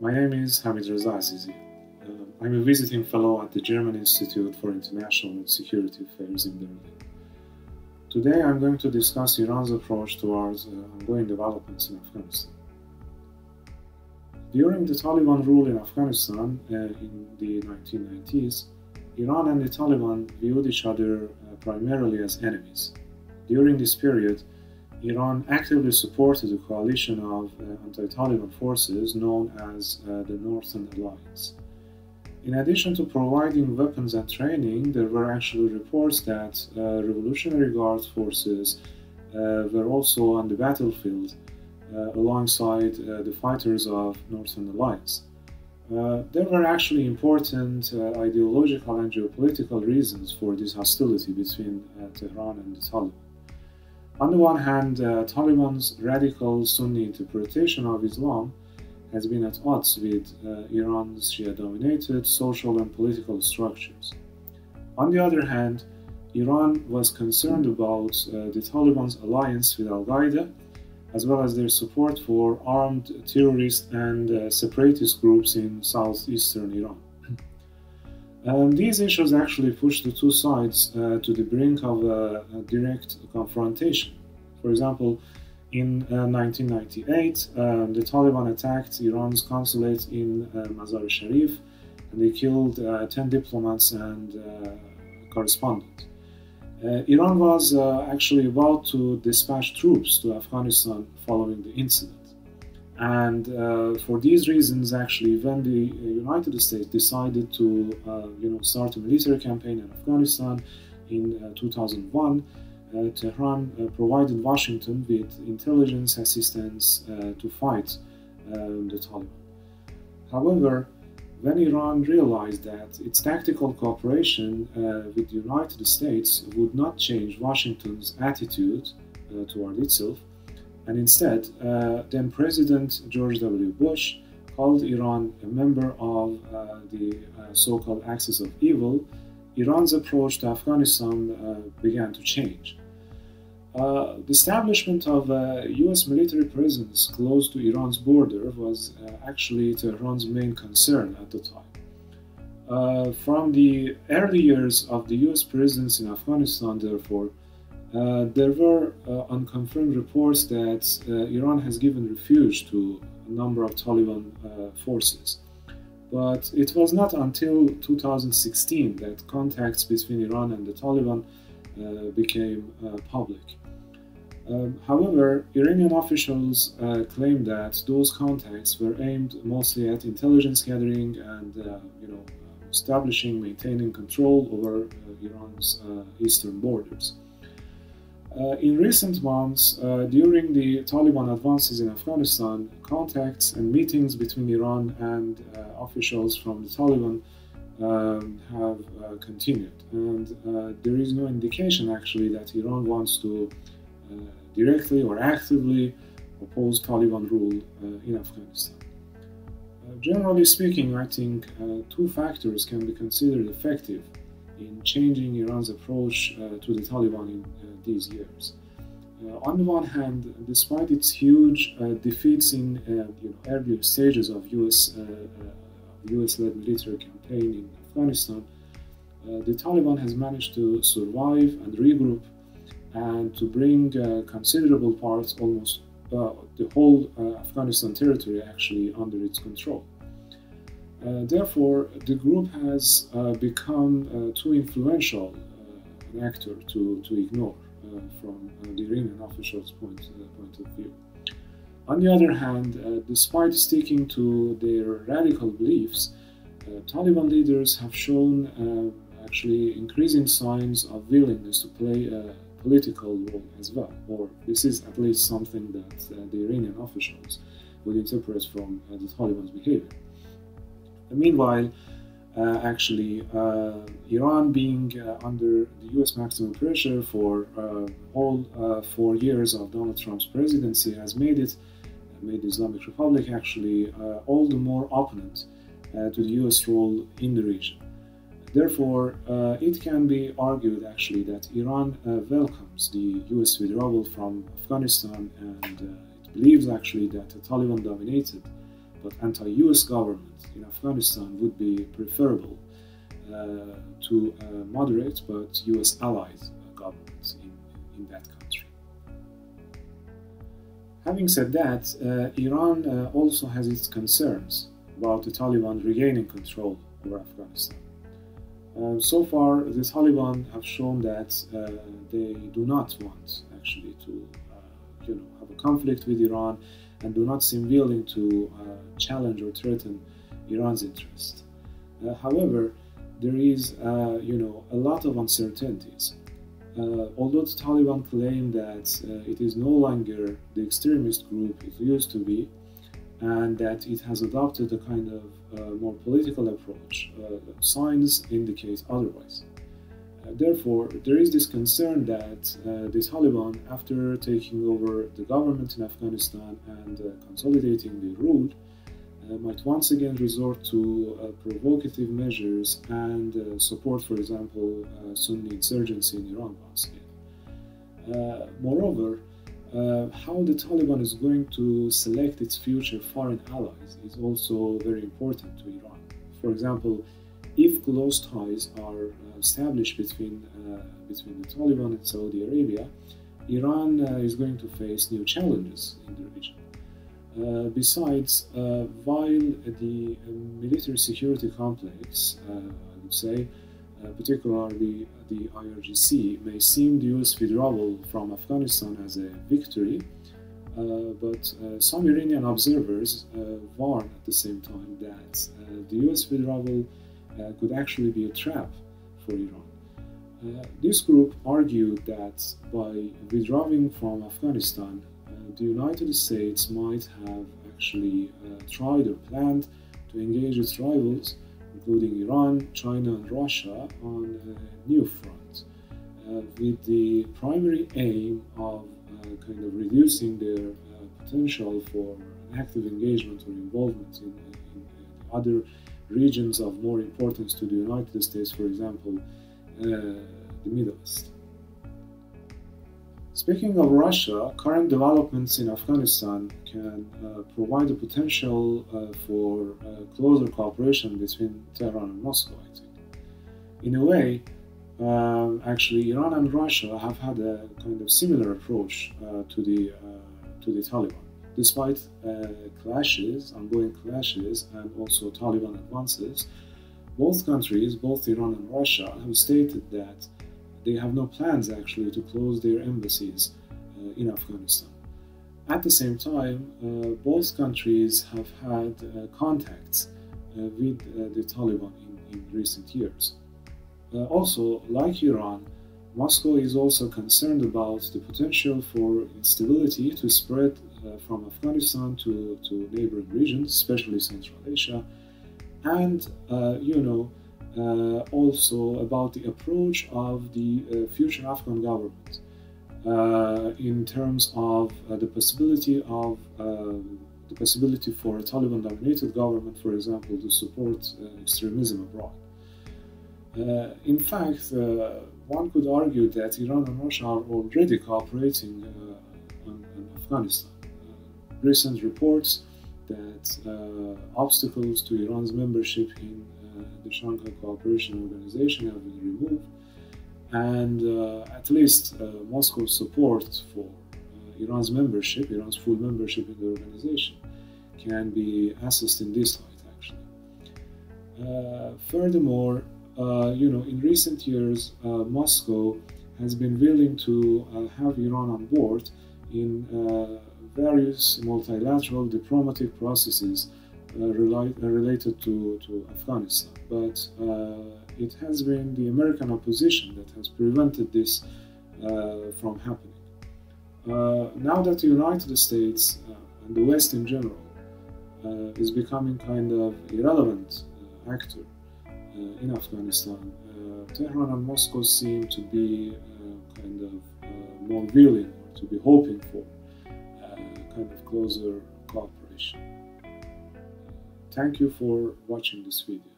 My name is Hamidreza Azizi. I'm a visiting fellow at the German Institute for International and Security Affairs in Berlin. Today I'm going to discuss Iran's approach towards ongoing developments in Afghanistan. During the Taliban rule in Afghanistan in the 1990s, Iran and the Taliban viewed each other primarily as enemies. During this period, Iran actively supported a coalition of anti-Taliban forces known as the Northern Alliance. In addition to providing weapons and training, there were actually reports that Revolutionary Guard forces were also on the battlefield alongside the fighters of Northern Alliance. There were actually important ideological and geopolitical reasons for this hostility between Tehran and the Taliban. On the one hand, Taliban's radical Sunni interpretation of Islam has been at odds with Iran's Shia-dominated social and political structures. On the other hand, Iran was concerned about the Taliban's alliance with Al-Qaeda, as well as their support for armed terrorist and separatist groups in southeastern Iran. These issues actually pushed the two sides to the brink of a direct confrontation. For example, in 1998, the Taliban attacked Iran's consulate in Mazar-e-Sharif, and they killed 10 diplomats and correspondents. Iran was actually about to dispatch troops to Afghanistan following the incident. And for these reasons, actually, when the United States decided to start a military campaign in Afghanistan in 2001, Tehran provided Washington with intelligence assistance to fight the Taliban. However, when Iran realized that its tactical cooperation with the United States would not change Washington's attitude toward itself, and instead, then President George W. Bush called Iran a member of the so-called Axis of Evil, Iran's approach to Afghanistan began to change. The establishment of a US military presence close to Iran's border was actually Tehran's main concern at the time. From the early years of the US presence in Afghanistan, therefore, there were unconfirmed reports that Iran has given refuge to a number of Taliban forces. But it was not until 2016 that contacts between Iran and the Taliban became public. However, Iranian officials claim that those contacts were aimed mostly at intelligence gathering and establishing, maintaining control over Iran's eastern borders. In recent months, during the Taliban advances in Afghanistan, contacts and meetings between Iran and officials from the Taliban have continued, and there is no indication actually that Iran wants to directly or actively oppose Taliban rule in Afghanistan. Generally speaking, I think two factors can be considered effective in changing Iran's approach to the Taliban in these years. On the one hand, despite its huge defeats in earlier stages of US-led military campaign in Afghanistan, the Taliban has managed to survive and regroup and to bring considerable parts, almost the whole Afghanistan territory actually under its control. Therefore, the group has become too influential an actor to ignore from the Iranian officials' point of view. On the other hand, despite sticking to their radical beliefs, Taliban leaders have shown actually increasing signs of willingness to play a political role as well, or this is at least something that the Iranian officials would interpret from the Taliban's behavior. Meanwhile, Iran being under the US maximum pressure for all 4 years of Donald Trump's presidency has made the Islamic Republic actually all the more opponent to the US role in the region. Therefore, it can be argued actually that Iran welcomes the US withdrawal from Afghanistan, and it believes actually that a Taliban-dominated but anti-US government in Afghanistan would be preferable to a moderate but US allied government in that country. Having said that, Iran also has its concerns about the Taliban regaining control over Afghanistan. So far, the Taliban have shown that they do not want actually to have a conflict with Iran and do not seem willing to challenge or threaten Iran's interest. However, there is a lot of uncertainties. Although the Taliban claim that it is no longer the extremist group it used to be, and that it has adopted a kind of more political approach, signs indicate otherwise. Therefore, there is this concern that the Taliban, after taking over the government in Afghanistan and consolidating their rule, might once again resort to provocative measures and support, for example, Sunni insurgency in Iran once again. Moreover, how the Taliban is going to select its future foreign allies is also very important to Iran. For example, if close ties are established between the Taliban and Saudi Arabia, Iran is going to face new challenges in the region. Besides, while the military security complex, I would say, particularly the IRGC, may seem the US withdrawal from Afghanistan as a victory, but some Iranian observers warn at the same time that the US withdrawal could actually be a trap for Iran. This group argued that by withdrawing from Afghanistan, the United States might have actually tried or planned to engage its rivals, including Iran, China, and Russia, on a new front, with the primary aim of kind of reducing their potential for active engagement or involvement in other regions of more importance to the United States, for example, the Middle East. Speaking of Russia, current developments in Afghanistan can provide a potential for closer cooperation between Tehran and Moscow, I think. In a way, actually, Iran and Russia have had a kind of similar approach to the Taliban. Despite ongoing clashes, and also Taliban advances, both countries, both Iran and Russia, have stated that they have no plans actually to close their embassies in Afghanistan. At the same time, both countries have had contacts with the Taliban in recent years. Also, like Iran, Moscow is also concerned about the potential for instability to spread from Afghanistan to neighboring regions, especially Central Asia, and also about the approach of the future Afghan government in terms of the possibility for a Taliban-dominated government, for example, to support extremism abroad. In fact, one could argue that Iran and Russia are already cooperating on Afghanistan. Recent reports that obstacles to Iran's membership in the Shanghai Cooperation Organization have been removed, and at least Moscow's support for Iran's full membership in the organization, can be assessed in this light, actually. Furthermore, in recent years, Moscow has been willing to have Iran on board in various multilateral diplomatic processes related to Afghanistan, but it has been the American opposition that has prevented this from happening. Now that the United States and the West in general is becoming kind of irrelevant actor in Afghanistan, Tehran and Moscow seem to be kind of more willing, or to be hoping for kind of closer cooperation. Thank you for watching this video.